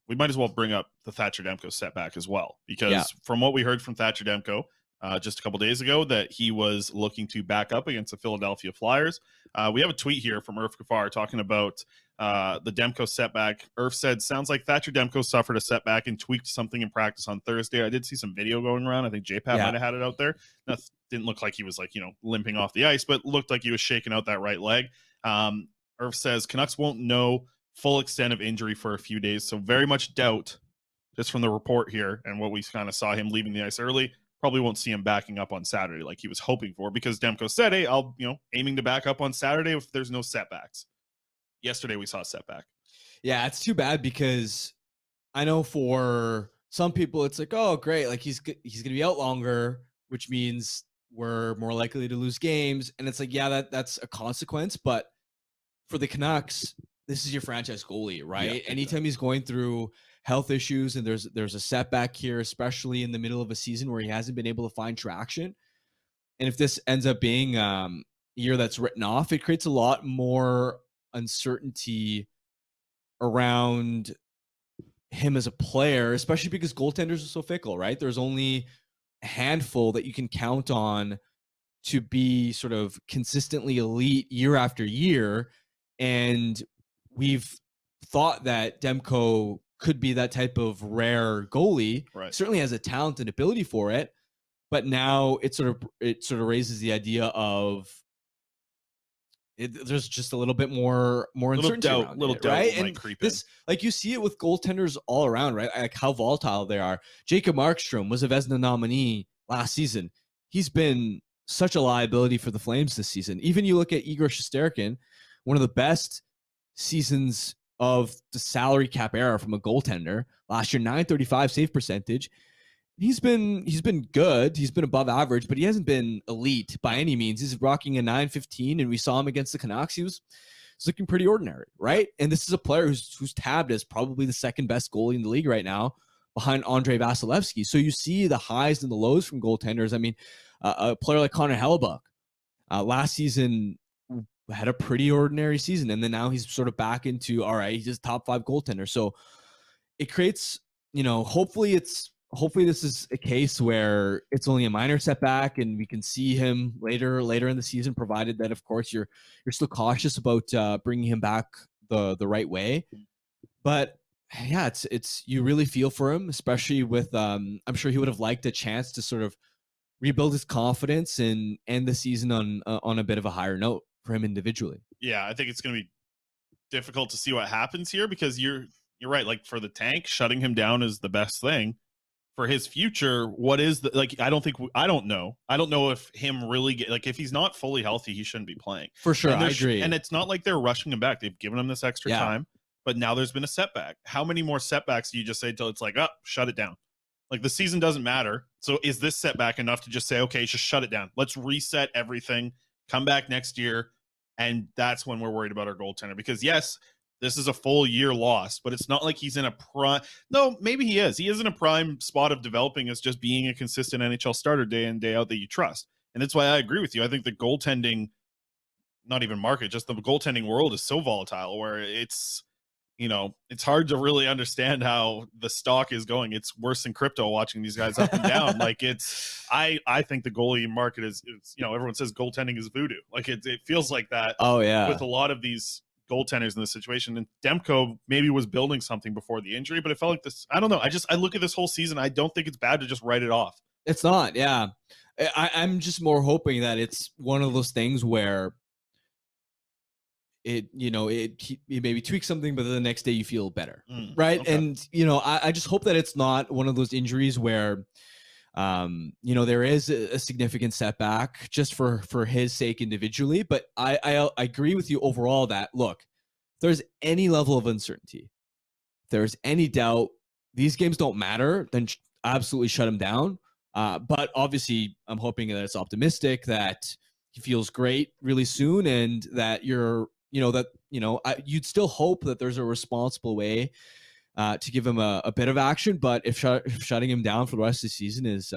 we might as well bring up the Thatcher Demko setback as well, because from what we heard from Thatcher Demko just a couple days ago, that he was looking to back up against the Philadelphia Flyers. We have a tweet here from Irf Gafar talking about the Demko setback. Irf said, sounds like Thatcher Demko suffered a setback and tweaked something in practice on Thursday. I did see some video going around. I think JPAP might have had it out there. That didn't look like he was like, limping off the ice, but looked like he was shaking out that right leg. Irf says Canucks won't know full extent of injury for a few days, so very much doubt, just from the report here and what we kind of saw him leaving the ice early, probably won't see him backing up on Saturday like he was hoping for, because Demko said, hey, I'll, aiming to back up on Saturday if there's no setbacks. Yesterday we saw a setback. Yeah, it's too bad, because I know for some people it's like, oh, great, like he's going to be out longer, which means we're more likely to lose games. And it's like, yeah, that's a consequence. But for the Canucks, this is your franchise goalie, right? Yeah, anytime he's going through health issues and there's a setback here, especially in the middle of a season where he hasn't been able to find traction, and if this ends up being a year that's written off, it creates a lot more uncertainty around him as a player, especially because goaltenders are so fickle, right? There's only a handful that you can count on to be sort of consistently elite year after year. And we've thought that Demko could be that type of rare goalie. Right. Certainly has a talent and ability for it, but now it sort of raises the idea of there's just a little bit more uncertainty around it, right? And this, like, you see it with goaltenders all around, right? Like how volatile they are. Jacob Markstrom was a Vezina nominee last season. He's been such a liability for the Flames this season. Even you look at Igor Shesterkin, one of the best seasons of the salary cap era from a goaltender. Last year, .935 save percentage. He's been good. He's been above average, but he hasn't been elite by any means. He's rocking a .915, and we saw him against the Canucks. He was looking pretty ordinary, right? And this is a player who's tabbed as probably the second best goalie in the league right now, behind Andrei Vasilevsky. So you see the highs and the lows from goaltenders. I mean, a player like Connor Hellebuck last season had a pretty ordinary season, and then now he's sort of back into, all right, he's just top 5 goaltender. So it creates, hopefully this is a case where it's only a minor setback and we can see him later in the season, provided that, of course, you're still cautious about bringing him back the right way. But yeah, it's you really feel for him, especially with I'm sure he would have liked a chance to sort of rebuild his confidence and end the season on a bit of a higher note for him individually. Yeah, I think it's going to be difficult to see what happens here, because you're right. Like, for the tank, shutting him down is the best thing. For his future, what is the, like, I don't know if him really if he's not fully healthy, he shouldn't be playing. For sure, I agree. And it's not like they're rushing him back. They've given him this extra time, but now there's been a setback. How many more setbacks do you just say till it's like, oh, shut it down? Like, the season doesn't matter. So is this setback enough to just say, okay, just shut it down? Let's reset everything, come back next year. And that's when we're worried about our goaltender, because yes, this is a full year loss, but it's not like he's in a prime. No, maybe he is. He is in a prime spot of developing as just being a consistent NHL starter day in, day out that you trust. And that's why I agree with you. I think the goaltending, not even market, just the goaltending world is so volatile, where it's hard to really understand how the stock is going. It's worse than crypto, watching these guys up and down. Like, I think the goalie market is everyone says goaltending is voodoo. Like, it feels like that. Oh yeah. With a lot of these goaltenders in this situation, and Demko maybe was building something before the injury, but it felt like this, I don't know. I look at this whole season, I don't think it's bad to just write it off. It's not. Yeah. I'm just more hoping that it's one of those things where it maybe tweaks something, but then the next day you feel better. Right. Okay. And, I just hope that it's not one of those injuries where, there is a significant setback just for his sake individually. But I agree with you overall that, look, if there's any level of uncertainty, if there's any doubt, these games don't matter, then absolutely shut him down. But obviously I'm hoping that it's optimistic, that he feels great really soon, and that you'd still hope that there's a responsible way to give him a bit of action. But if shutting him down for the rest of the season is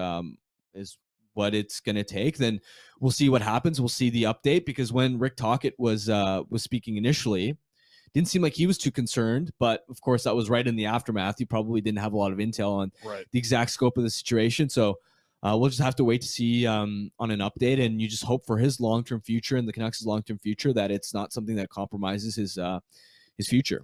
what it's going to take, then we'll see what happens. We'll see the update, because when Rick Tocchet was speaking initially Didn't seem like he was too concerned, but of course that was right in the aftermath. He probably didn't have a lot of intel on the exact scope of the situation. So we'll just have to wait to see on an update, and you just hope for his long-term future and the Canucks' long-term future that it's not something that compromises his future.